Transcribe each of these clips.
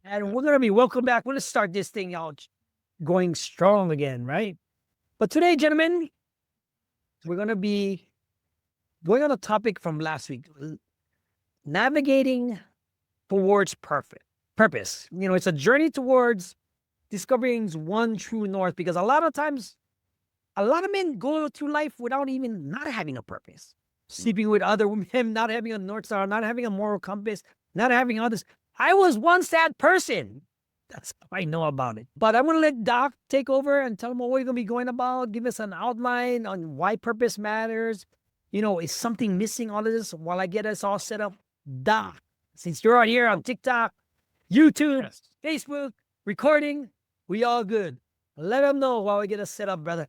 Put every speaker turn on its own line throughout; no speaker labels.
And we're going to be welcome back. We're going to start this thing out going strong again, right? But today, gentlemen, we're going to be going on a topic from last week, navigating towards purpose. It's a journey towards discovering one true north, because a lot of times, a lot of men go through life without even not having a purpose, sleeping with other women, not having a north star, not having a moral compass, not having others. I was once that person. That's how I know about it. But I'm going to let Doc take over and tell him what we're going to be going about. Give us an outline on why purpose matters. Is something missing all of this while I get us all set up? Doc, since you're out here on TikTok, YouTube,
Yes.
Facebook, recording, we all good. Let them know while we get us set up, brother.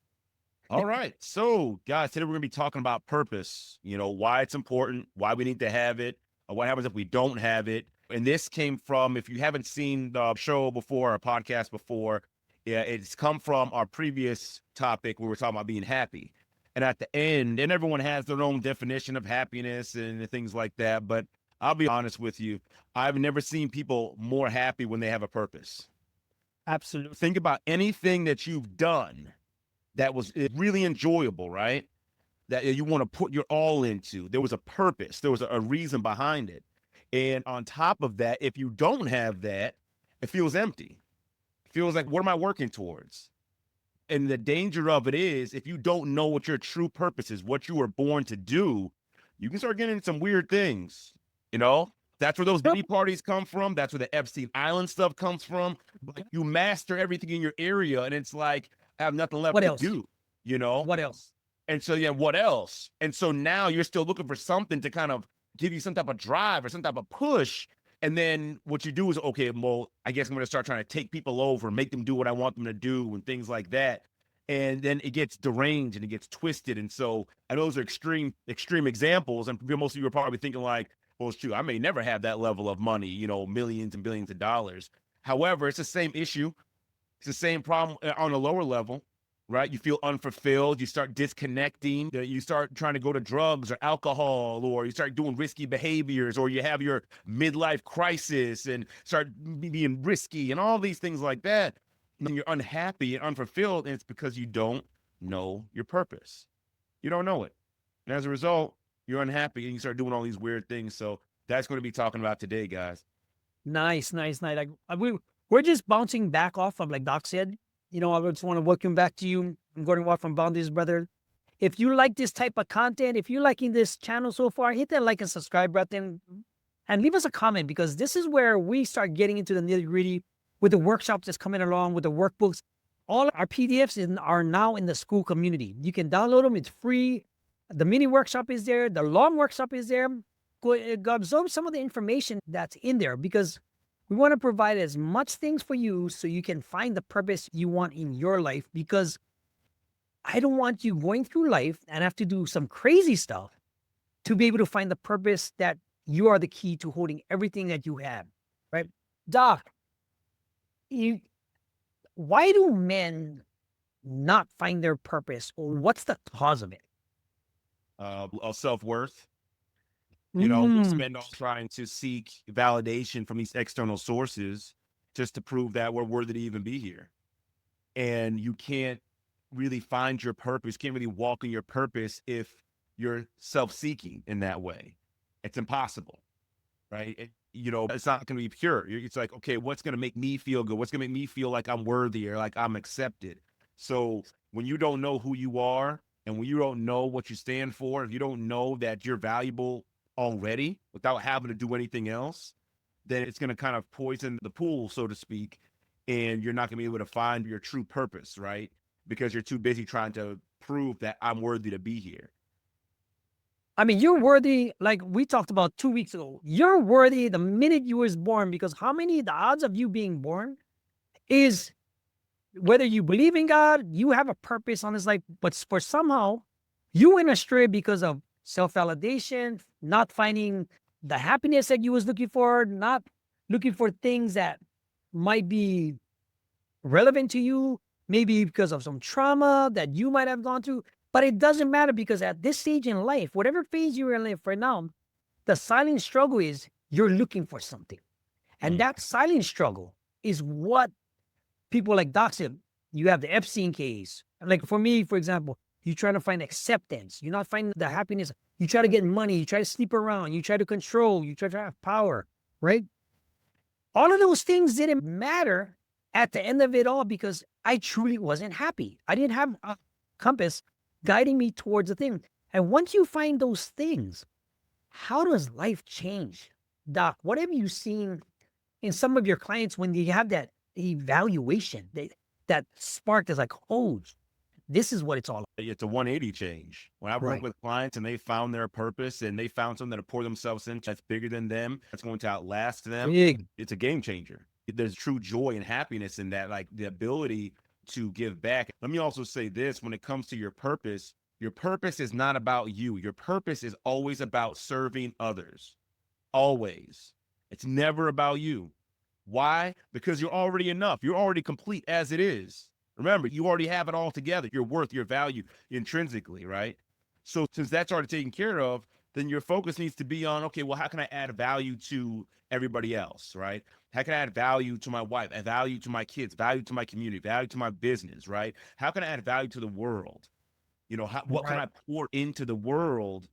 All right. So, guys, today we're going to be talking about purpose, why it's important, why we need to have it, what happens if we don't have it. And this came from, if you haven't seen the show before, or podcast before, yeah, it's come from our previous topic where we're talking about being happy. And at the end, and everyone has their own definition of happiness and things like that. But I'll be honest with you, I've never seen people more happy when they have a purpose.
Absolutely.
Think about anything that you've done that was really enjoyable, right? That you want to put your all into. There was a purpose. There was a reason behind it. And on top of that, if you don't have that, it feels empty. It feels like, what am I working towards? And the danger of it is, if you don't know what your true purpose is, what you were born to do, you can start getting into some weird things. That's where those
Yep.
B parties come from. That's where the Epstein Island stuff comes from. Like, you master everything in your area, and it's like, I have nothing left
What
to
else?
do.
What else?
And so, yeah, what else? And so now you're still looking for something to kind of give you some type of drive or some type of push. And then what you do is, okay, well, I guess I'm going to start trying to take people over, make them do what I want them to do, and things like that. And then it gets deranged and it gets twisted. And so, and those are extreme examples. And most of you are probably thinking like, well, shoot, I may never have that level of money, millions and billions of dollars. However, it's the same issue. It's the same problem on a lower level, right? You feel unfulfilled. You start disconnecting. You start trying to go to drugs or alcohol, or you start doing risky behaviors, or you have your midlife crisis and start being risky and all these things like that. And you're unhappy and unfulfilled, and it's because you don't know your purpose. You don't know it. And as a result, you're unhappy and you start doing all these weird things. So that's going to be talking about today, guys.
Nice. Like we're just bouncing back off of, like Doc said. I just want to welcome back to you. I'm Gordon Watt from Boundaries Brotherhood. If you like this type of content, if you're liking this channel so far, hit that like and subscribe button and leave us a comment, because this is where we start getting into the nitty gritty with the workshops that's coming along, with the workbooks. All our PDFs are now in the school community. You can download them. It's free. The mini workshop is there. The long workshop is there. Go absorb some of the information that's in there, because we want to provide as much things for you so you can find the purpose you want in your life, because I don't want you going through life and have to do some crazy stuff to be able to find the purpose that you are the key to holding everything that you have, right? Doc, why do men not find their purpose, or what's the cause of it?
Self-worth. We
Mm,
spend all trying to seek validation from these external sources just to prove that we're worthy to even be here. And you can't really find your purpose, can't really walk in your purpose if you're self-seeking in that way. It's impossible, right? It's not going to be pure. It's like, okay, what's going to make me feel good? What's going to make me feel like I'm worthy or like I'm accepted? So when you don't know who you are, and when you don't know what you stand for, if you don't know that you're valuable already without having to do anything else, then it's going to kind of poison the pool, so to speak, and you're not going to be able to find your true purpose, right? Because you're too busy trying to prove that I'm worthy to be here.
I mean, you're worthy, like we talked about 2 weeks ago. You're worthy the minute you was born, because the odds of you being born is, whether you believe in God, you have a purpose on this life, but for somehow you went astray because of self-validation, not finding the happiness that you was looking for, not looking for things that might be relevant to you, maybe because of some trauma that you might have gone through. But it doesn't matter, because at this stage in life, whatever phase you're in life right now, the silent struggle is you're looking for something. And that silent struggle is what people like Doc said. You have the Epstein case. Like for me, for example, you try to find acceptance. You're not finding the happiness. You try to get money. You try to sleep around. You try to control. You try to have power, right? All of those things didn't matter at the end of it all because I truly wasn't happy. I didn't have a compass guiding me towards a thing. And once you find those things, how does life change? Doc, what have you seen in some of your clients when you have that evaluation, that spark that's like, oh, this is what it's all about?
It's a 180 change. When I work
Right.
with clients and they found their purpose and they found something to pour themselves into that's bigger than them, that's going to outlast them,
Big.
it's a game changer. There's true joy and happiness in that, like the ability to give back. Let me also say this, when it comes to your purpose is not about you. Your purpose is always about serving others. Always. It's never about you. Why? Because you're already enough. You're already complete as it is. Remember, you already have it all together. Your worth, your value intrinsically, right? So since that's already taken care of, then your focus needs to be on, okay, well, how can I add value to everybody else, right? How can I add value to my wife, add value to my kids, value to my community, value to my business, right? How can I add value to the world? What can
Right.
I pour into the world,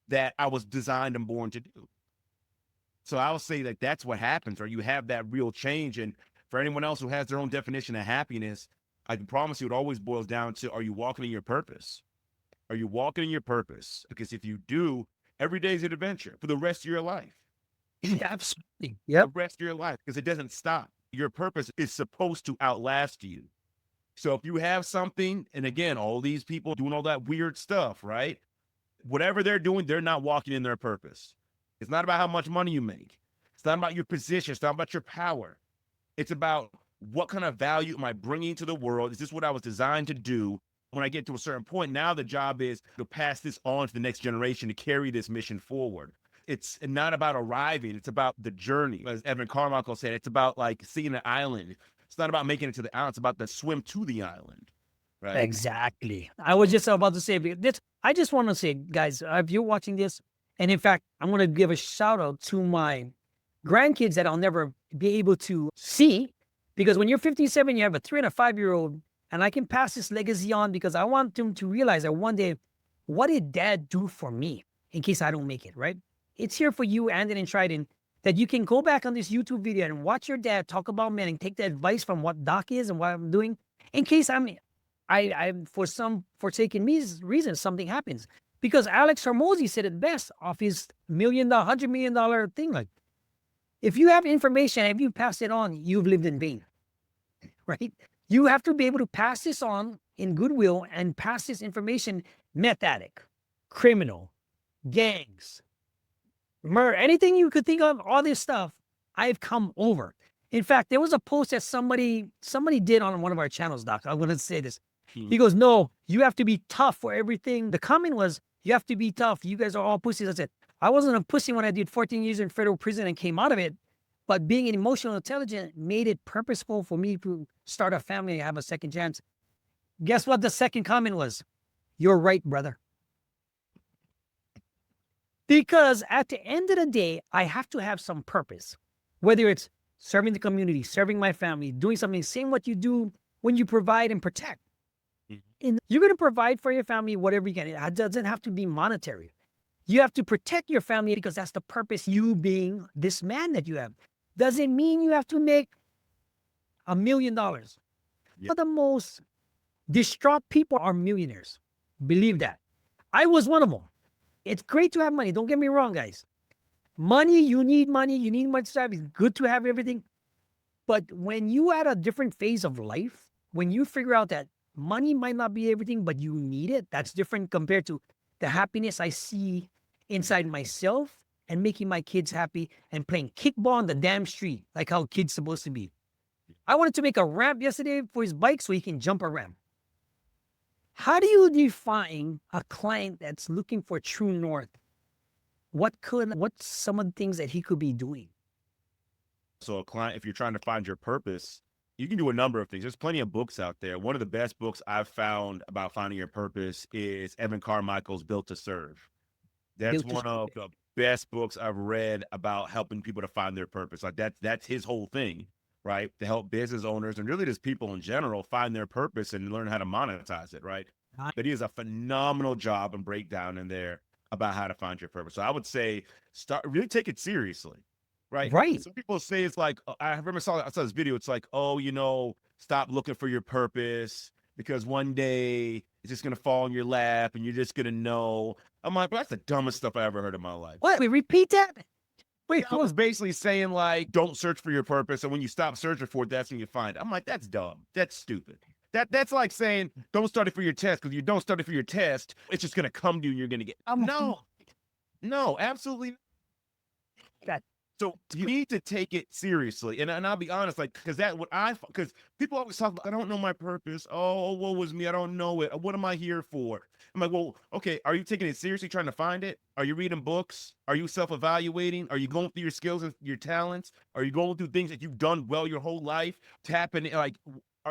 that I was designed and born to do? So I'll say that that's what happens, or you have that real change. And for anyone else who has their own definition of happiness, I can promise you it always boils down to, are you walking in your purpose? Are you walking in your purpose? Because if you do, every day is an adventure for the rest of your life.
Absolutely. Yep.
The rest of your life, because it doesn't stop. Your purpose is supposed to outlast you. So if you have something, and again, all these people doing all that weird stuff, right? Whatever they're doing, they're not walking in their purpose. It's not about how much money you make. It's not about your position. It's not about your power. It's about, what kind of value am I bringing to the world? Is this what I was designed to do? When I get to a certain point, now the job is to pass this on to the next generation, to carry this mission forward. It's not about arriving. It's about the journey. As Evan Carmichael said, it's about like seeing an island. It's not about making it to the island. It's about the swim to the island, right?
Exactly. I was just about to say this. I just want to say, guys, if you're watching this, and in fact, I'm going to give a shout out to my grandkids that I'll never be able to see, because when you're 57, you have a 3 and a 5-year-old, and I can pass this legacy on because I want them to realize that one day, what did dad do for me in case I don't make it, right? It's here for you, Andon and Trident, that you can go back on this YouTube video and watch your dad talk about men and take the advice from what Doc is and what I'm doing in case I'm for some forsaken reason something happens. Because Alex Hormozy said it best off his $100 million thing. Like, if you have information, if you pass it on, you've lived in vain, right? You have to be able to pass this on in goodwill and pass this information. Meth addict, criminal, gangs, murder, anything you could think of, all this stuff, I've come over. In fact, there was a post that somebody did on one of our channels, Doc. I'm going to say this. He goes, no, you have to be tough for everything. The comment was, you have to be tough. You guys are all pussies. I said, I wasn't a pussy when I did 14 years in federal prison and came out of it. But being an emotional intelligent made it purposeful for me to start a family and have a second chance. Guess what the second comment was? You're right, brother. Because at the end of the day, I have to have some purpose. Whether it's serving the community, serving my family, doing something, same what you do when you provide and protect. And you're going to provide for your family whatever you can. It doesn't have to be monetary. You have to protect your family because that's the purpose, you being this man that you have. Doesn't mean you have to make $1 million. But the most distraught people are millionaires. Believe that. I was one of them. It's great to have money. Don't get me wrong, guys. Money, you need money. You need money to have. It's good to have everything. But when you at a different phase of life, when you figure out that money might not be everything, but you need it, that's different compared to the happiness I see inside myself and making my kids happy and playing kickball on the damn street, like how kids supposed to be. I wanted to make a ramp yesterday for his bike so he can jump a ramp. How do you define a client that's looking for true north? What's some of the things that he could be doing?
So a client, if you're trying to find your purpose, you can do a number of things. There's plenty of books out there. One of the best books I've found about finding your purpose is Evan Carmichael's Built to Serve. That's
Built to
one of
Serve.
best books I've read about helping people to find their purpose. Like that's his whole thing, right? To help business owners and really just people in general find their purpose and learn how to monetize it, right? But he has a phenomenal job and breakdown in there about how to find your purpose. So I would say start really take it seriously, right?
Right.
Some people say it's like I remember I saw this video. It's like, oh, stop looking for your purpose because one day it's just gonna fall in your lap and you're just gonna know. I'm like, well, that's the dumbest stuff I ever heard in my life.
What? We repeat that? Wait,
I was basically saying like, don't search for your purpose, and when you stop searching for it, that's when you find it. I'm like, that's dumb. That's stupid. That's like saying don't study for your test because you don't study for your test, it's just gonna come to you and you're gonna get no, absolutely.
That
So you need to take it seriously, and I'll be honest, like because people always talk about I don't know my purpose. Oh, what was me? I don't know it. What am I here for? I'm like, well, okay. Are you taking it seriously, trying to find it? Are you reading books? Are you self-evaluating? Are you going through your skills and your talents? Are you going through things that you've done well your whole life? Tapping like,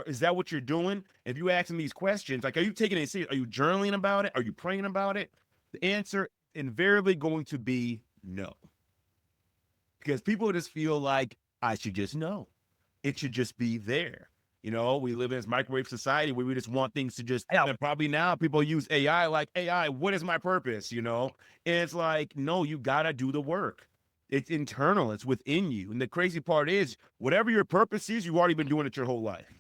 is that what you're doing? If you asking these questions, like, are you taking it serious? Are you journaling about it? Are you praying about it? The answer invariably going to be no. Because people just feel like I should just know. It should just be there. We live in this microwave society where we just want things to just, and probably now people use AI like, AI, what is my purpose? And it's like, no, you got to do the work. It's internal. It's within you. And the crazy part is whatever your purpose is, you've already been doing it your whole life.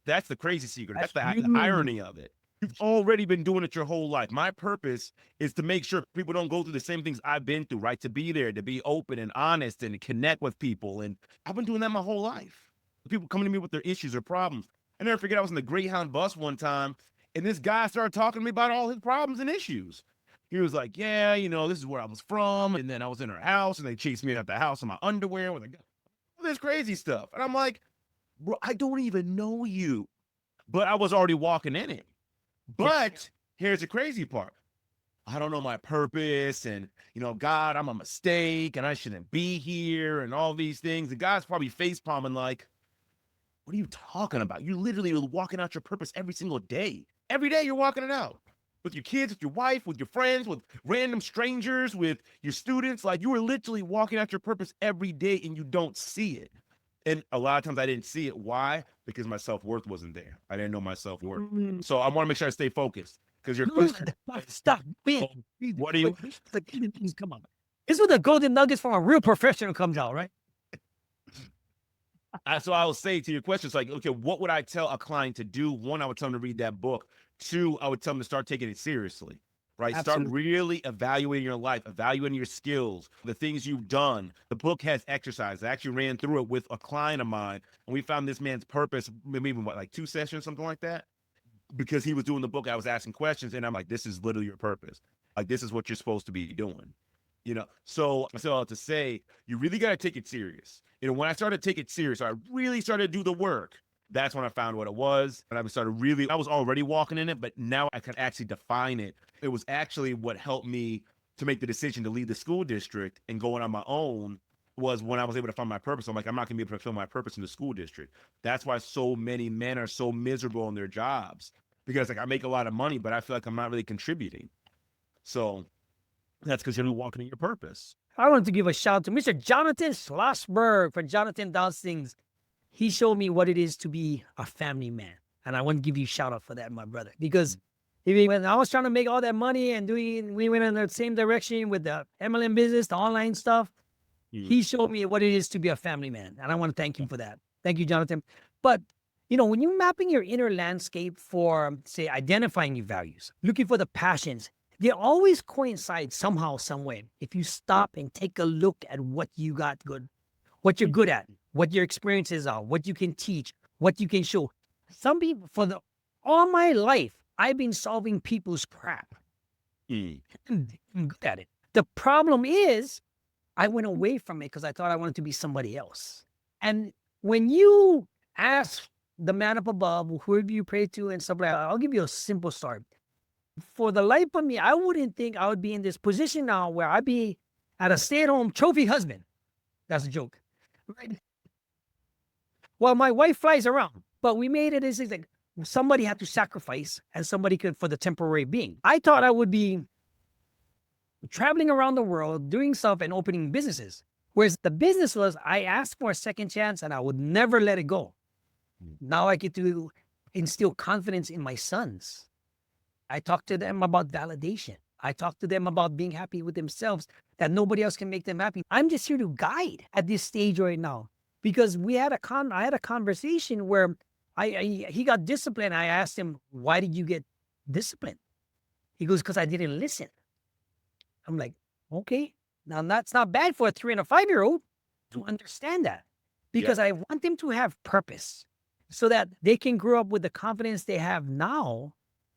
That's the crazy secret. That's the irony of it. You've already been doing it your whole life. My purpose is to make sure people don't go through the same things I've been through, right? To be there, to be open and honest and connect with people. And I've been doing that my whole life. People coming to me with their issues or problems. I never forget I was in the Greyhound bus one time and this guy started talking to me about all his problems and issues. He was like, yeah, this is where I was from. And then I was in her house and they chased me out the house in my underwear with all this crazy stuff. And I'm like, bro, I don't even know you. But I was already walking in it. But here's the crazy part. I don't know my purpose and, God, I'm a mistake and I shouldn't be here and all these things. The guy's probably face palming like, what are you talking about? You literally are walking out your purpose every single day. Every day you're walking it out with your kids, with your wife, with your friends, with random strangers, with your students. Like you are literally walking out your purpose every day and you don't see it. And a lot of times I didn't see it. Why? Because my self-worth wasn't there. I didn't know my self-worth. So I want to make sure I stay focused. Because you're
stop.
What do you
come on? This is where the golden nuggets from a real professional comes out, right?
So I will say to your questions, like, okay, what would I tell a client to do? One, I would tell them to read that book. Two, I would tell them to start taking it seriously. Right? Absolutely. Start really evaluating your life, evaluating your skills, the things you've done. The book has exercise. I actually ran through it with a client of mine, and we found this man's purpose, maybe like 2 sessions, something like that. Because he was doing the book, I was asking questions, and I'm like, this is literally your purpose. Like, this is what you're supposed to be doing. So I said all to say, you really got to take it serious. When I started to take it serious, I really started to do the work. That's when I found what it was. And I was already walking in it, but now I could actually define it. It was actually what helped me to make the decision to leave the school district and going on my own was when I was able to find my purpose. I'm like, I'm not going to be able to fulfill my purpose in the school district. That's why so many men are so miserable in their jobs because like I make a lot of money, but I feel like I'm not really contributing. So that's because you're walking in your purpose.
I wanted to give a shout out to Mr. Jonathan Schlossberg for Jonathan Does Things. He showed me what it is to be a family man. And I want to give you a shout out for that, my brother. Because when I was trying to make all that money and we went in the same direction with the MLM business, the online stuff, he showed me what it is to be a family man. And I want to thank him for that. Thank you, Jonathan. But, when you're mapping your inner landscape for, say, identifying your values, looking for the passions, they always coincide somehow, some way. If you stop and take a look at what you got good, what you're good at, what your experiences are, what you can teach, what you can show. Some people, all my life, I've been solving people's crap. I'm good at it. The problem is, I went away from it because I thought I wanted to be somebody else. And when you ask the man up above, whoever you pray to and stuff like that, I'll give you a simple story. For the life of me, I wouldn't think I would be in this position now where I'd be at a stay-at-home trophy husband. That's a joke. Right? Well, my wife flies around, but we made it as like somebody had to sacrifice and somebody could for the temporary being. I thought I would be traveling around the world, doing stuff and opening businesses. Whereas the business was, I asked for a second chance and I would never let it go. Now I get to instill confidence in my sons. I talk to them about validation. I talk to them about being happy with themselves, that nobody else can make them happy. I'm just here to guide at this stage right now, because I had a conversation where he got disciplined. I asked him, why did you get disciplined? He goes, because I didn't listen. I'm like, okay, now that's not bad for a 3 and a 5-year-old to understand that, because I want them to have purpose so that they can grow up with the confidence they have now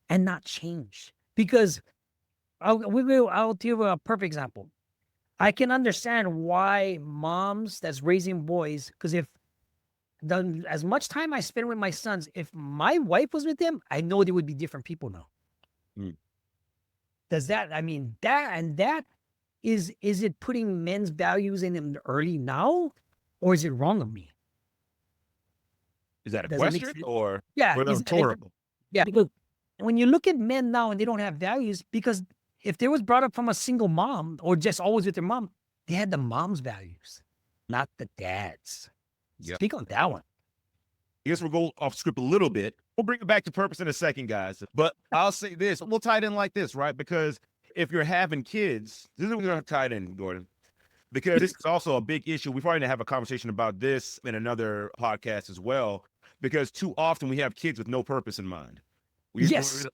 and not change. Because I'll give you a perfect example. I can understand why moms that's raising boys, because as much time I spend with my sons, if my wife was with them, I know they would be different people now.
Mm.
Does that, I mean, that is it putting men's values in them early now, or is it wrong of me?
Is that a
Does it make
question
sense?
or
Yeah,
rhetorical?
yeah, because when you look at men now and they don't have values, because if they was brought up from a single mom or just always with their mom, they had the mom's values, not the dad's.
Yep.
Speak on that one.
I guess we'll go off script a little bit. We'll bring it back to purpose in a second, guys. But I'll say this. We'll tie it in like this, right? Because if you're having kids, this is what we're going to tie it in, Gordon. Because this is also a big issue. We probably need to have a conversation about this in another podcast as well. Because too often we have kids with no purpose in mind.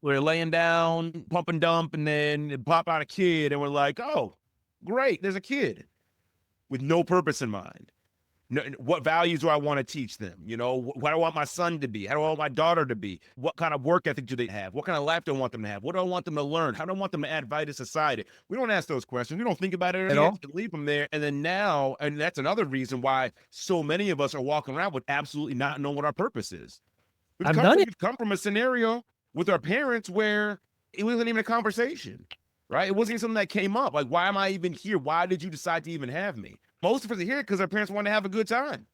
We're laying down, pump and dump, and then pop out a kid, and we're like, oh, great, there's a kid with no purpose in mind. No, what values do I want to teach them? You know, what do I want my son to be? How do I want my daughter to be? What kind of work ethic do they have? What kind of life do I want them to have? What do I want them to learn? How do I want them to add value to society? We don't ask those questions. We don't think about it
At all.
Leave them there. And then now, and that's another reason why so many of us are walking around with absolutely not knowing what our purpose is. We've come from a scenario with our parents where it wasn't even a conversation, right? It wasn't even something that came up. Like, why am I even here? Why did you decide to even have me? Most of us are here because our parents wanted to have a good time.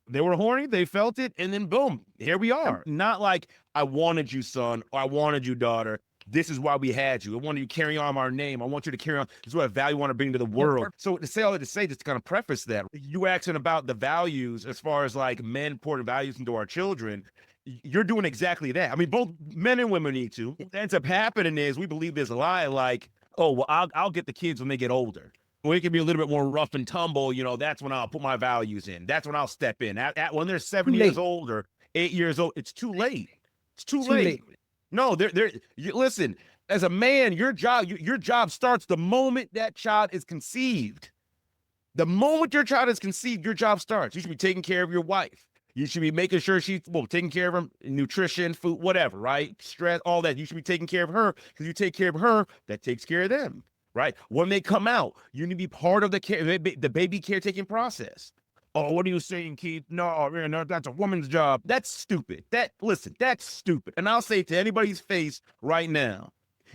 They were horny, they felt it, and then boom, here we are. Not like, I wanted you, son, or I wanted you, daughter. This is why we had you. I wanted you to carry on our name. I want you to carry on. This is what value I want to bring to the world. So to say all that to say, just to kind of preface that, you asking about the values as far as like men pouring values into our children, you're doing exactly that. I mean, both men and women need to. What ends up happening is we believe this lie like, oh, well, I'll get the kids when they get older. When it can be a little bit more rough and tumble, you know, that's when I'll put my values in. That's when I'll step in. When they're 7 years old or 8 years old, it's too late. It's too late. No, listen, as a man, your job starts the moment that child is conceived. The moment your child is conceived, your job starts. You should be taking care of your wife. You should be making sure she's taking care of her, nutrition, food, whatever, right? Stress, all that. You should be taking care of her, because you take care of her, that takes care of them, right? When they come out, you need to be part of the baby caretaking process. Oh, what are you saying, Keith? No, that's a woman's job. That's stupid. That's stupid. And I'll say it to anybody's face right now.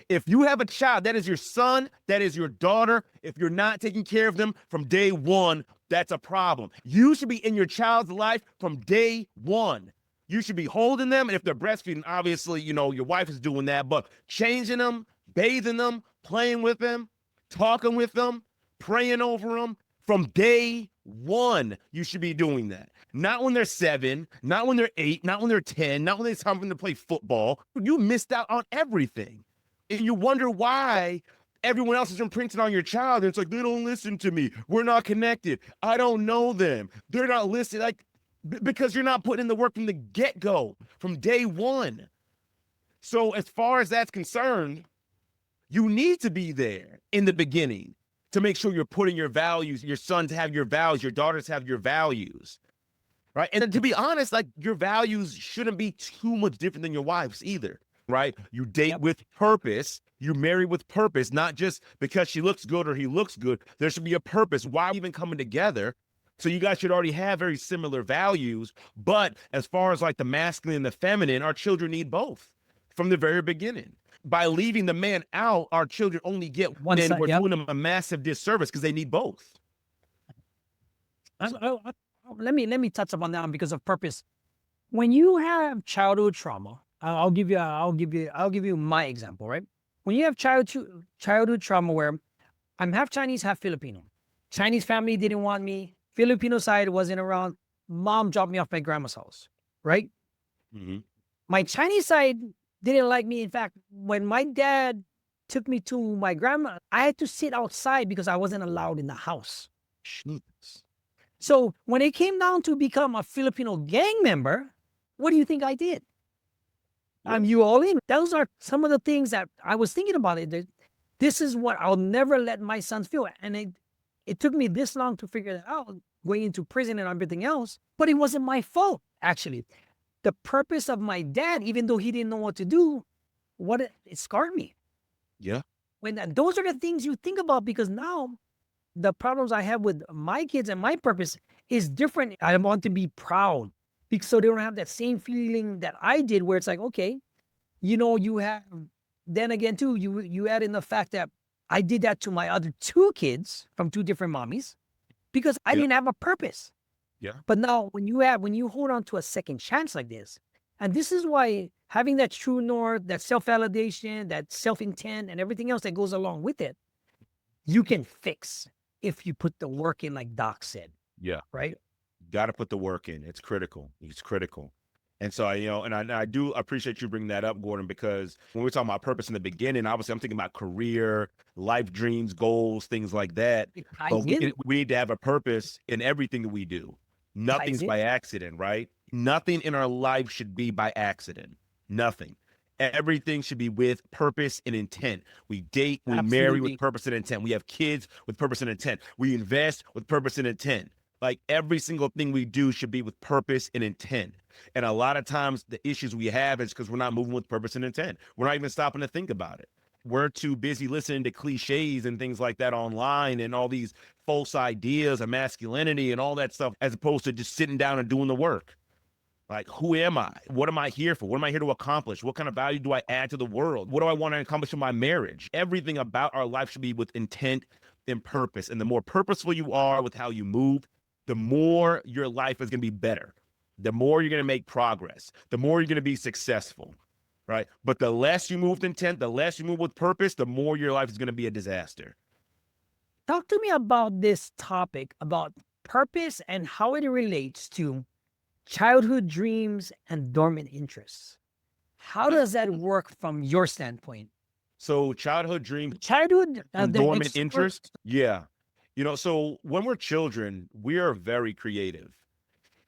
If you have a child, that is your son, that is your daughter. If you're not taking care of them from day one, that's a problem. You should be in your child's life from day one. You should be holding them. And if they're breastfeeding, obviously, you know, your wife is doing that, but changing them, bathing them, playing with them, talking with them, praying over them from day one, you should be doing that. Not when they're 7, not when they're 8, not when they're 10, not when it's time to play football. You missed out on everything. And you wonder why everyone else is imprinting on your child. And it's like, they don't listen to me. We're not connected. I don't know them. They're not listening. Like, because you're not putting in the work from the get-go, from day one. So as far as that's concerned, you need to be there in the beginning to make sure you're putting your values, your sons have your values, your daughters have your values, right? And to be honest, like, your values shouldn't be too much different than your wife's either. Right? You date with purpose. You marry with purpose, not just because she looks good or he looks good. There should be a purpose. Why are we even coming together? So you guys should already have very similar values. But as far as like the masculine and the feminine, our children need both from the very beginning. By leaving the man out, our children only get one side. We're doing them a massive disservice because they need both.
Let me touch upon that one because of purpose. When you have childhood trauma, I'll give you my example, right? When you have childhood trauma where I'm half Chinese, half Filipino. Chinese family didn't want me. Filipino side wasn't around. Mom dropped me off at my grandma's house, right?
Hmm.
My Chinese side didn't like me. In fact, when my dad took me to my grandma, I had to sit outside because I wasn't allowed in the house.
Schnoodles.
So when it came down to become a Filipino gang member, what do you think I did?
Yeah.
You all in. Those are some of the things that I was thinking about it. This is what I'll never let my sons feel. And it took me this long to figure that out, going into prison and everything else. But it wasn't my fault, actually. The purpose of my dad, even though he didn't know what to do, it scarred me.
Yeah.
Those are the things you think about, because now the problems I have with my kids and my purpose is different. I want to be proud because so they don't have that same feeling that I did, where it's like, okay, you have. Then again, too, you add in the fact that I did that to my other two kids from two different mommies because I
Yeah.
didn't have a purpose.
Yeah.
But now when you hold on to a second chance like this, and this is why having that true north, that self-validation, that self-intent, and everything else that goes along with it, you can fix if you put the work in, like Doc said,
Yeah.
right?
Got to put the work in. It's critical. It's critical. And so, I do appreciate you bringing that up, Gordon, because when we're talking about purpose in the beginning, obviously I'm thinking about career, life dreams, goals, things like that.
It
But
ties
we,
in.
we need to have a purpose in everything that we do.
Ties
Nothing's
in.
by accident, right? Nothing in our life should be by accident. Nothing. Everything should be with purpose and intent. We date, we marry with
Absolutely.
purpose and intent. We have kids with purpose and intent. We invest with purpose and intent. Like every single thing we do should be with purpose and intent. And a lot of times the issues we have is because we're not moving with purpose and intent. We're not even stopping to think about it. We're too busy listening to cliches and things like that online and all these false ideas of masculinity and all that stuff, as opposed to just sitting down and doing the work. Like, who am I? What am I here for? What am I here to accomplish? What kind of value do I add to the world? What do I want to accomplish in my marriage? Everything about our life should be with intent and purpose. And the more purposeful you are with how you move, the more your life is going to be better. The more you're going to make progress. The more you're going to be successful, right? But the less you move with intent, the less you move with purpose, the more your life is going to be a disaster.
Talk to me about this topic about purpose and how it relates to childhood dreams and dormant interests. How does that work from your standpoint?
So childhood dreams
Childhood,
and
the
dormant
extrovert.
interest. Yeah. So when we're children, we are very creative.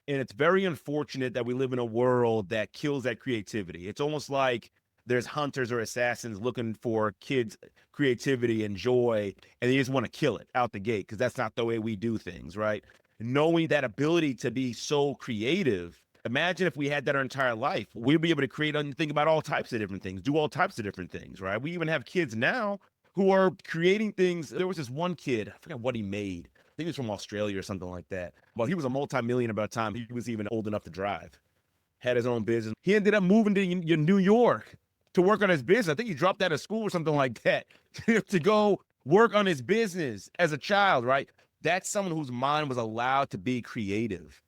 And it's very unfortunate that we live in a world that kills that creativity. It's almost like there's hunters or assassins looking for kids' creativity and joy, and they just want to kill it out the gate because that's not the way we do things, right? Knowing that ability to be so creative, imagine if we had that our entire life. We'd be able to create and think about all types of different things, do all types of different things, right? We even have kids now who are creating things. There was this one kid, I forgot what he made. I think he was from Australia or something like that. Well, he was a multi-millionaire by the time he was even old enough to drive. Had his own business. He ended up moving to New York to work on his business. I think he dropped out of school or something like that to go work on his business as a child, right? That's someone whose mind was allowed to be creative,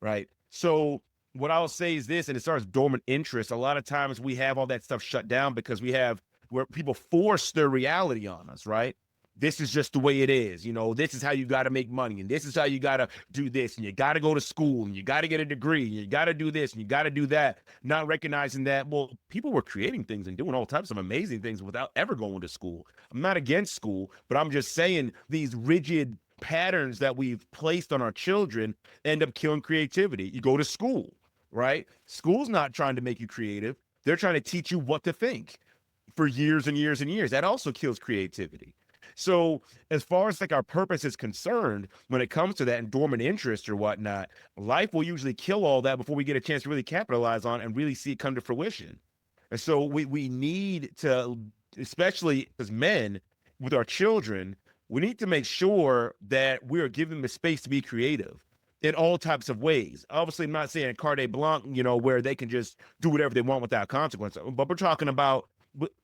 right? So what I'll say is this, and as far as dormant interest, a lot of times we have all that stuff shut down because we have where people force their reality on us, right? This is just the way it is. This is how you got to make money. And this is how you got to do this. And you got to go to school and you got to get a degree. And you got to do this and you got to do that. Not recognizing that, well, people were creating things and doing all types of amazing things without ever going to school. I'm not against school, but I'm just saying these rigid patterns that we've placed on our children end up killing creativity. You go to school, right? School's not trying to make you creative. They're trying to teach you what to think for years and years and years. That also kills creativity. So as far as like our purpose is concerned, when it comes to that and dormant interest or whatnot, life will usually kill all that before we get a chance to really capitalize on and really see it come to fruition. And so we need to, especially as men with our children, we need to make sure that we're giving them the space to be creative in all types of ways. Obviously, I'm not saying carte blanche, where they can just do whatever they want without consequence, but we're talking about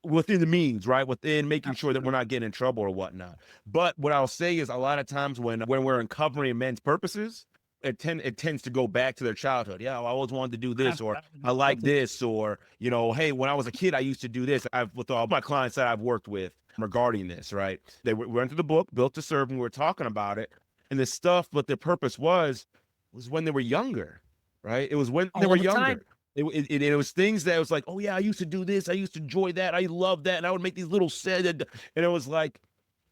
within the means, right? Within making sure that we're not getting in trouble or whatnot. But what I'll say is a lot of times when we're uncovering men's purposes, it tends to go back to their childhood. Yeah, I always wanted to do this, or I like this, or, hey, when I was a kid, I used to do this. With all my clients that I've worked with, regarding this, right? They went through the book, Built to Serve, and we were talking about it. And the stuff, what their purpose was when they were younger, right? It was when they
All
were
the time.
younger. It was things that was like, oh yeah, I used to do this. I used to enjoy that. I love that. And I would make these little and it was like,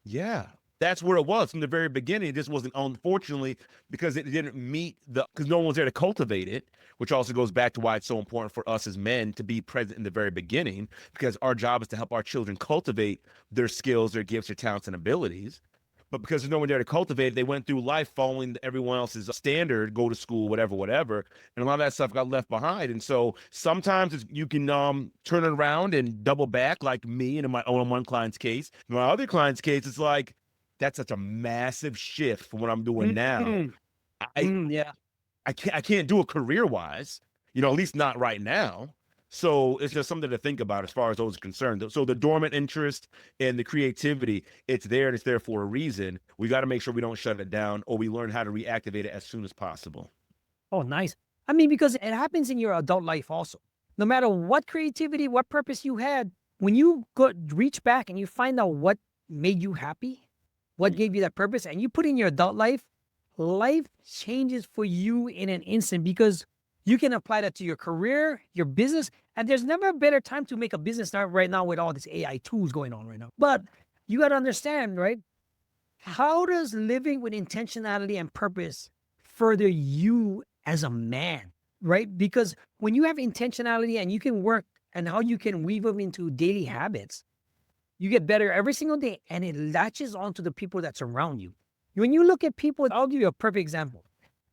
yeah, that's where it was from the very beginning. It just wasn't, unfortunately, because it didn't meet because no one was there to cultivate it, which also goes back to why it's so important for us as men to be present in the very beginning, because our job is to help our children cultivate their skills, their gifts, their talents, and abilities. But because there's no one there to cultivate it, they went through life following everyone else's standard, go to school, whatever. And a lot of that stuff got left behind. And so sometimes you can turn it around and double back, like me and in my own one client's case. In my other client's case, it's like, that's such a massive shift from what I'm doing now.
Yeah.
I can't do it career-wise, at least not right now. So it's just something to think about as far as those are concerned. So the dormant interest and the creativity, it's there and it's there for a reason. We got to make sure we don't shut it down, or we learn how to reactivate it as soon as possible.
Oh, nice. I mean, because it happens in your adult life also. No matter what creativity, what purpose you had, when you reach back and you find out what made you happy, what gave you that purpose, and you put in your adult life, life changes for you in an instant, because you can apply that to your career, your business, and there's never a better time to make a business start right now with all these AI tools going on right now. But you got to understand, right? How does living with intentionality and purpose further you as a man, right? Because when you have intentionality and you can work and how you can weave them into daily habits, you get better every single day, and it latches onto the people that surround you. When you look at people, I'll give you a perfect example.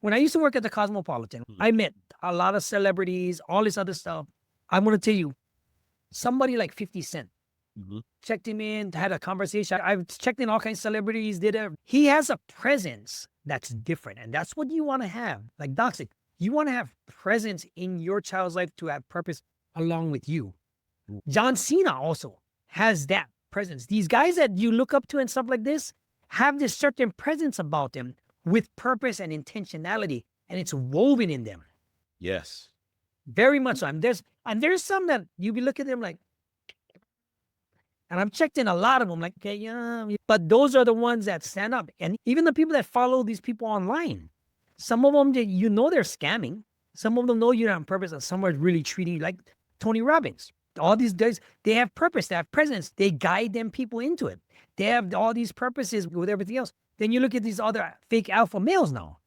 When I used to work at the Cosmopolitan, I met a lot of celebrities, all this other stuff. I'm going to tell you, somebody like 50 Cent, checked him in, had a conversation. I've checked in all kinds of celebrities, he has a presence that's different. And that's what you want to have. Like Doc said, you want to have presence in your child's life to have purpose along with you. John Cena also has that presence. These guys that you look up to and stuff like this have this certain presence about them with purpose and intentionality, and it's woven in them.
Yes.
Very much so. And there's some that you be looking at them like, and I've checked in a lot of them, like, okay, yeah, but those are the ones that stand up. And even the people that follow these people online, some of them, they're scamming. Some of them know you're on purpose, and some are really treating you like Tony Robbins. All these guys, they have purpose, they have presence, they guide them people into it. They have all these purposes with everything else. Then you look at these other fake alpha males now.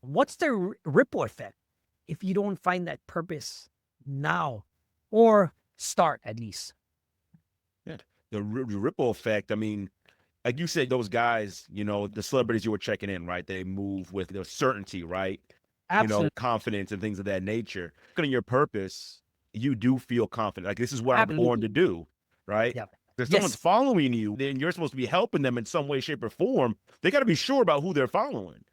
What's the ripple effect if you don't find that purpose now, or start at least?
Yeah. The ripple effect, I mean, like you said, those guys, the celebrities you were checking in, right? They move with their certainty, right?
Absolutely.
Confidence and things of that nature. Looking at your purpose, you do feel confident. Like, this is what
Absolutely.
I'm born to do, right?
Yep.
If someone's following you, then you're supposed to be helping them in some way, shape, or form. They got to be sure about who they're following.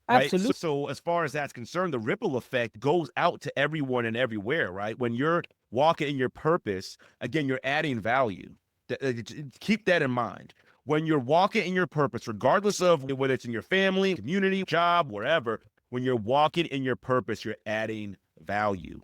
Right?
Absolutely.
So as far as that's concerned, the ripple effect goes out to everyone and everywhere, right? When you're walking in your purpose, again, you're adding value. Keep that in mind. When you're walking in your purpose, regardless of whether it's in your family, community, job, wherever, when you're walking in your purpose, you're adding value,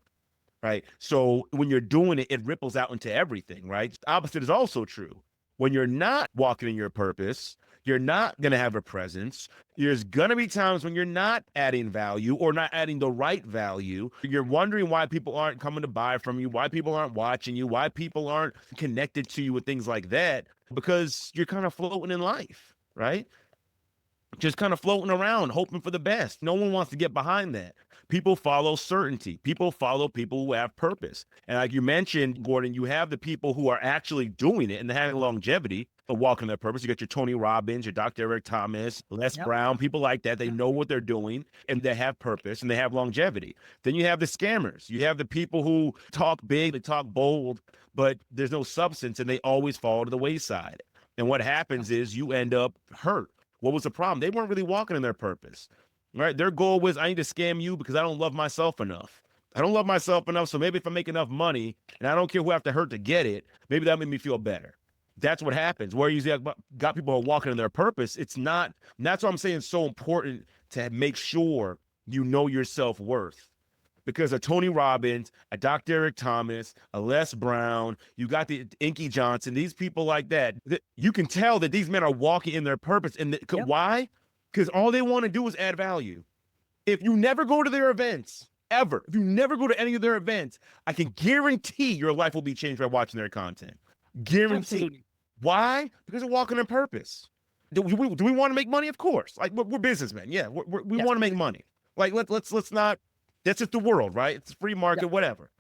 right? So when you're doing it, it ripples out into everything, right? The opposite is also true. When you're not walking in your purpose, you're not going to have a presence. There's going to be times when you're not adding value or not adding the right value. You're wondering why people aren't coming to buy from you, why people aren't watching you, why people aren't connected to you with things like that, because you're kind of floating in life, right? Just kind of floating around, hoping for the best. No one wants to get behind that. People follow certainty. People follow people who have purpose. And like you mentioned, Gordon, you have the people who are actually doing it and having longevity of walking their purpose. You got your Tony Robbins, your Dr. Eric Thomas, Les Brown, people like that. They know what they're doing and they have purpose and they have longevity. Then you have the scammers. You have the people who talk big, they talk bold, but there's no substance and they always fall to the wayside. And what happens is you end up hurt. What was the problem? They weren't really walking in their purpose, right? Their goal was, I need to scam you because I don't love myself enough. I don't love myself enough. So maybe if I make enough money and I don't care who I have to hurt to get it, maybe that'll make me feel better. That's what happens. Where you got people who are walking in their purpose. It's not, and that's why I'm saying it's so important to make sure you know your self-worth. because of Tony Robbins, a Dr. Eric Thomas, a Les Brown, you got the Inky Johnson, these people like that. You can tell that these men are walking in their purpose. And
Yep.
why? Because all they want to do is add value. If you never go to their events, ever, if you never go to any of their events, I can guarantee your life will be changed by watching their content. Guarantee.
Absolutely.
Why? Because they're walking in purpose. Do we want to make money? Of course. Like we're businessmen. Yeah, we
Yes.
want to make money. Like let's not. That's just the world, right? It's a free market, whatever.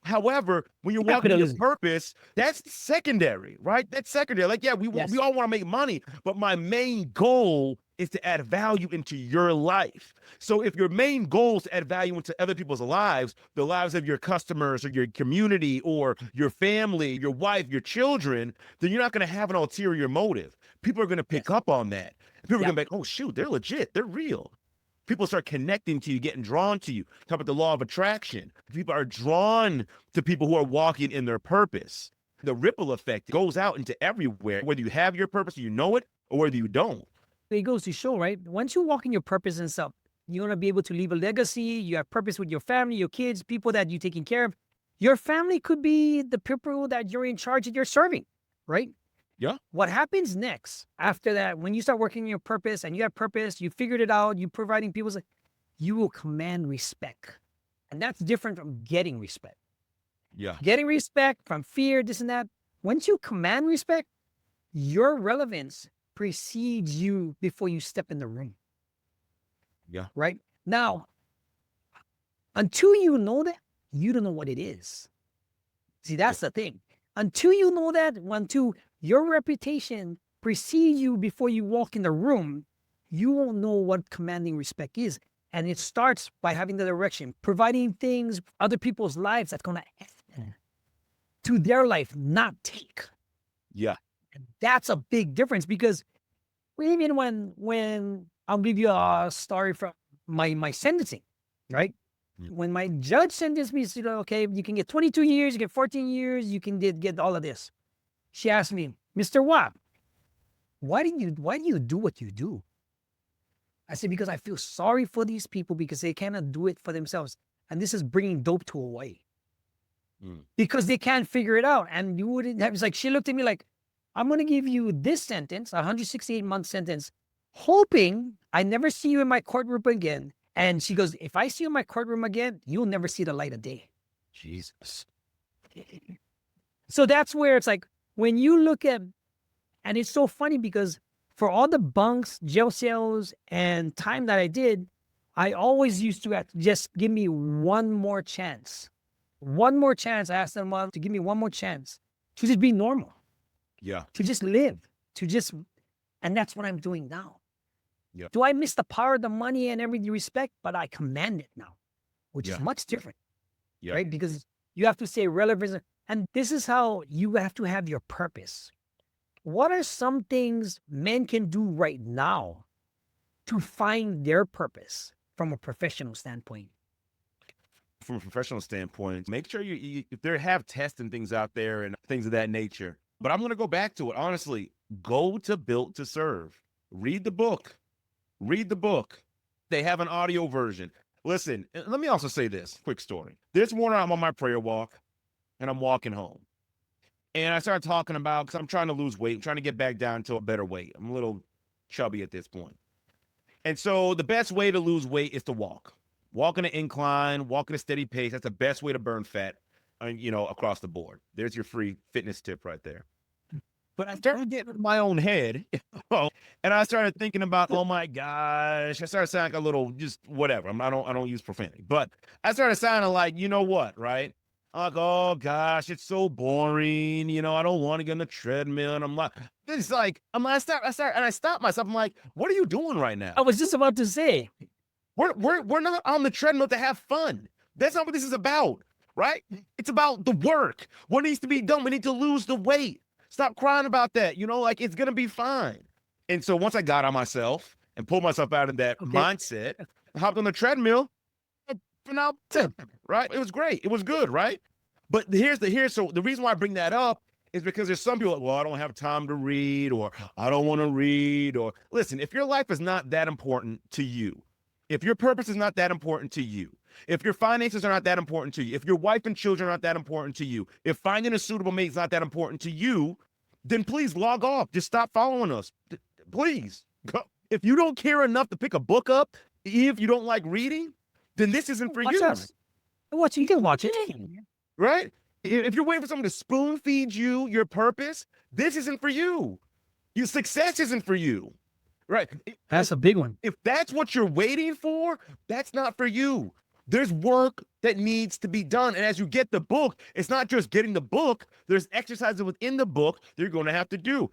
However, when you're walking in your
Capitalism.
purpose, that's secondary, right? That's secondary. Like, yeah, we
Yes.
all want to make money, but my main goal is to add value into your life. So if your main goal is to add value into other people's lives, the lives of your customers or your community or your family, your wife, your children, then you're not going to have an ulterior motive. People are going to pick up on that. People are going to be like, oh, shoot, they're legit. They're real. People start connecting to you, getting drawn to you. Talk about the law of attraction. People are drawn to people who are walking in their purpose. The ripple effect goes out into everywhere, whether you have your purpose, you know it, or whether you don't.
It goes to show, right? Once you walk in your purpose and stuff, you're going to be able to leave a legacy. You have purpose with your family, your kids, people that you're taking care of. Your family could be the people that you're in charge and you're serving, right?
Yeah.
What happens next after that, when you start working in your purpose and you have purpose, you figured it out, you're providing people's, you will command respect. And that's different from getting respect.
Yeah.
Getting respect from fear, this and that. Once you command respect, your relevance precedes you before you step in the room.
Yeah.
Right? Now, until you know that, you don't know what it is. See, that's the thing. Until you know that, until your reputation precedes you before you walk in the room, you won't know what commanding respect is. And it starts by having the direction, providing things, other people's lives that's going to add to their life, not take.
Yeah.
And that's a big difference because even when I'll give you a story from my sentencing, right? When my judge sentenced me, she said, okay, you can get 22 years, you get 14 years, you can get all of this. She asked me, Mr. Watt, why do you do what you do? I said, because I feel sorry for these people because they cannot do it for themselves. And this is bringing dope to Hawaii. Because they can't figure it out. And you wouldn't have, it's like, she looked at me like, I'm going to give you this sentence, a 168-month sentence, hoping I never see you in my courtroom again. And she goes, if I see you in my courtroom again, you'll never see the light of day.
Jesus.
So that's where it's like, when you look at, and it's so funny because for all the bunks, jail cells, and time that I did, I always used to just give me one more chance. One more chance. I asked them to give me one more chance to just be normal.
Yeah.
To just live. And that's what I'm doing now.
Yeah.
Do I miss the power, the money, and every respect? But I command it now, which is much different.
Yeah.
Right? Because you have to say relevance. And this is how you have to have your purpose. What are some things men can do right now to find their purpose from a professional standpoint?
From a professional standpoint, make sure you if there have tests and things out there and things of that nature. But I'm going to go back to it. Honestly, go to Built to Serve. Read the book. Read the book. They have an audio version. Listen, let me also say this quick story. This morning, I'm on my prayer walk and I'm walking home. And I started talking about, because I'm trying to lose weight, I'm trying to get back down to a better weight. I'm a little chubby at this point. And so the best way to lose weight is to walk. Walk in an incline, walk at a steady pace. That's the best way to burn fat, across the board. There's your free fitness tip right there. But I started getting in my own head, and I started thinking about, oh my gosh, I started sounding like a little, just whatever. I don't use profanity, but I started sounding like, you know what, right? I'm like, oh gosh, it's so boring. I don't want to get on the treadmill. And I'm like, I stopped myself. I'm like, what are you doing right now?
I was just about to say,
we're not on the treadmill to have fun. That's not what this is about, right? It's about the work. What needs to be done? We need to lose the weight. Stop crying about that. It's going to be fine. And so once I got on myself and pulled myself out of that mindset, I hopped on the treadmill and now, right? It was great. It was good, right? But so the reason why I bring that up is because there's some people like, well, I don't have time to read, or I don't want to read, or listen, if your life is not that important to you, if your purpose is not that important to you, If your finances are not that important to you, if your wife and children are not that important to you, if finding a suitable mate is not that important to you, then please log off. Just stop following us. Please. Go. If you don't care enough to pick a book up, if you don't like reading, then this isn't for
Watch
you.
us. Watch, you can watch it.
Right? If you're waiting for someone to spoon feed you your purpose, this isn't for you. Your success isn't for you. Right?
That's a big one.
If that's what you're waiting for, that's not for you. There's work that needs to be done. And as you get the book, it's not just getting the book. There's exercises within the book that you're going to have to do.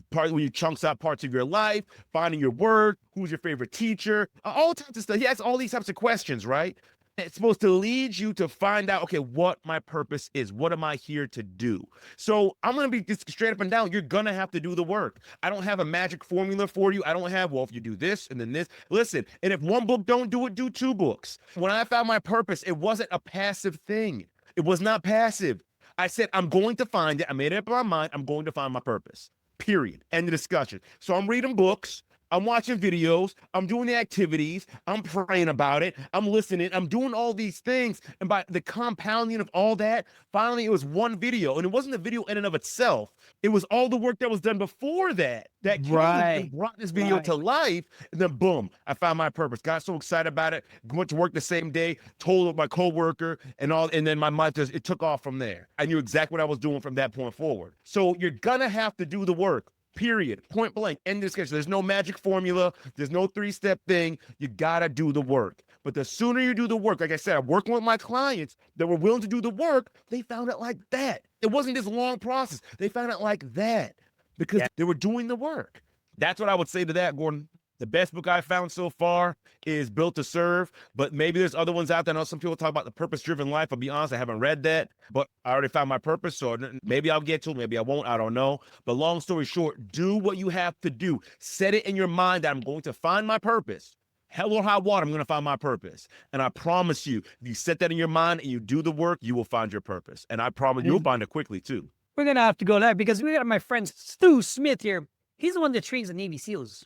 Part where you chunks out parts of your life, finding your word, who's your favorite teacher, all types of stuff. He asks all these types of questions, right? It's supposed to lead you to find out, okay, what my purpose is. What am I here to do? So I'm going to be just straight up and down. You're going to have to do the work. I don't have a magic formula for you. I don't have, well, if you do this and then this. Listen, and if one book don't do it, do two books. When I found my purpose, it wasn't a passive thing. It was not passive. I said, I'm going to find it. I made it up in my mind. I'm going to find my purpose. Period. End of discussion. So I'm reading books. I'm watching videos, I'm doing the activities, I'm praying about it, I'm listening, I'm doing all these things. And by the compounding of all that, finally it was one video. And it wasn't the video in and of itself. It was all the work that was done before that came and brought this video to life. And then boom, I found my purpose. Got so excited about it, went to work the same day, told my coworker and all, and then my mind it took off from there. I knew exactly what I was doing from that point forward. So you're gonna have to do the work. Period. Point blank. End discussion. There's no magic formula. There's no 3-step thing. You gotta do the work. But the sooner you do the work, like I said, I'm working with my clients that were willing to do the work. They found it like that. It wasn't this long process. They found it like that because they were doing the work. That's what I would say to that, Gordon. The best book I found so far is Built to Serve, but maybe there's other ones out there. I know some people talk about The Purpose-Driven Life. I'll be honest, I haven't read that, but I already found my purpose, so maybe I'll get to it, maybe I won't, I don't know. But long story short, do what you have to do. Set it in your mind that I'm going to find my purpose. Hell or high water, I'm going to find my purpose. And I promise you, if you set that in your mind and you do the work, you will find your purpose. And I promise you'll find it quickly too.
We're going to have to go there because we got my friend Stu Smith here. He's the one that trains the Navy SEALs.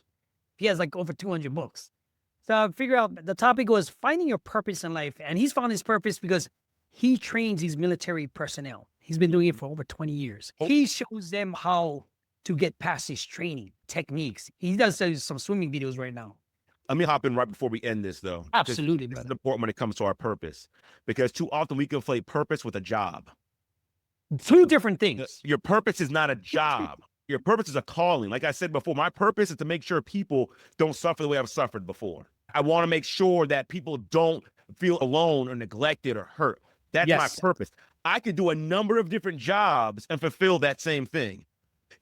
He has like over 200 books. So I figure out the topic was finding your purpose in life. And he's found his purpose because he trains these military personnel. He's been doing it for over 20 years. He shows them how to get past his training techniques. He does some swimming videos right now.
Let me hop in right before we end this though.
Absolutely.
This is important when it comes to our purpose because too often we conflate purpose with a job.
Two different things.
Your purpose is not a job. Your purpose is a calling. Like I said before, my purpose is to make sure people don't suffer the way I've suffered before. I want to make sure that people don't feel alone or neglected or hurt. That's my purpose. I could do a number of different jobs and fulfill that same thing.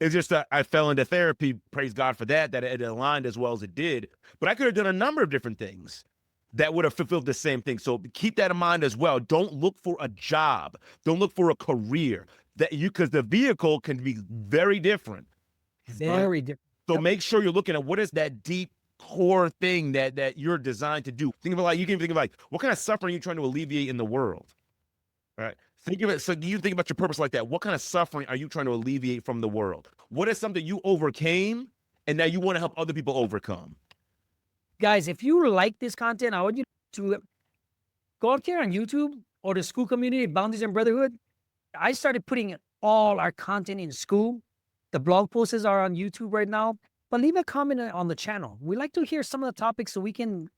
It's just that I fell into therapy. Praise God for that it aligned as well as it did. But I could have done a number of different things that would have fulfilled the same thing. So keep that in mind as well. Don't look for a job. Don't look for a career. Because the vehicle can be very different.
Very different.
So make sure you're looking at what is that deep core thing that you're designed to do. Think of it like, you can think of like, what kind of suffering are you trying to alleviate in the world? Right? Think of it. So do you think about your purpose like that? What kind of suffering are you trying to alleviate from the world? What is something you overcame and now you want to help other people overcome?
Guys, if you like this content, I want you to go out here on YouTube or the school community, Boundaries and Brotherhood. I started putting all our content in school. The blog posts are on YouTube right now. But leave a comment on the channel. We like to hear some of the topics so we can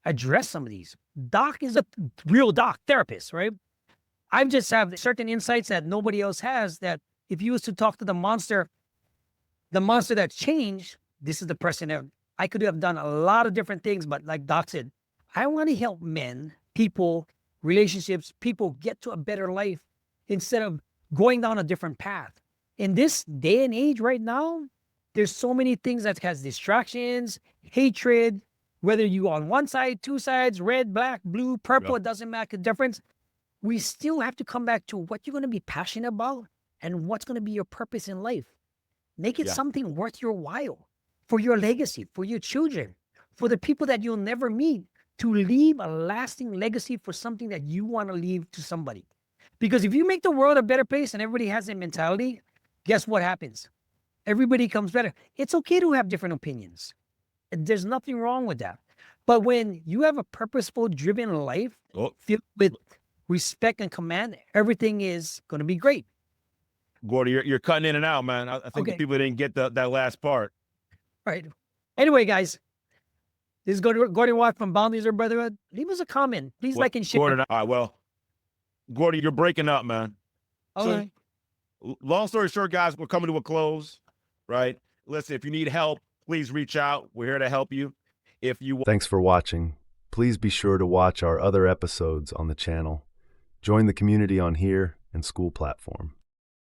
address some of these. Doc is a real doc therapist, right? I just have certain insights that nobody else has, that if you was to talk to the monster that changed, this is the person that I could have done a lot of different things. But like Doc said, I want to help men, people, relationships, people get to a better life instead of going down a different path. In this day and age right now, there's so many things that has distractions, hatred, whether you on one side, two sides, red, black, blue, purple, it doesn't make a difference. We still have to come back to what you're going to be passionate about and what's going to be your purpose in life. Make it something worth your while for your legacy, for your children, for the people that you'll never meet, to leave a lasting legacy for something that you want to leave to somebody. Because if you make the world a better place and everybody has that mentality, guess what happens? Everybody comes better. It's okay to have different opinions. There's nothing wrong with that. But when you have a purposeful, driven life
Oh,
filled with respect and command, everything is going to be great.
Gordy, you're cutting in and out, man. I think the
Okay.
people didn't get that last part.
All right. Anyway, guys, this is Gordon Watt from Boundaries Brotherhood. Leave us a comment. Please
Well,
like and share.
Gordon, all right, well, Gordy, you're breaking up, man.
Okay.
So, long story short, guys, we're coming to a close, right? Listen, if you need help, please reach out. We're here to help you. If you
Thanks for watching. Please be sure to watch our other episodes on the channel. Join the community on here and school platform.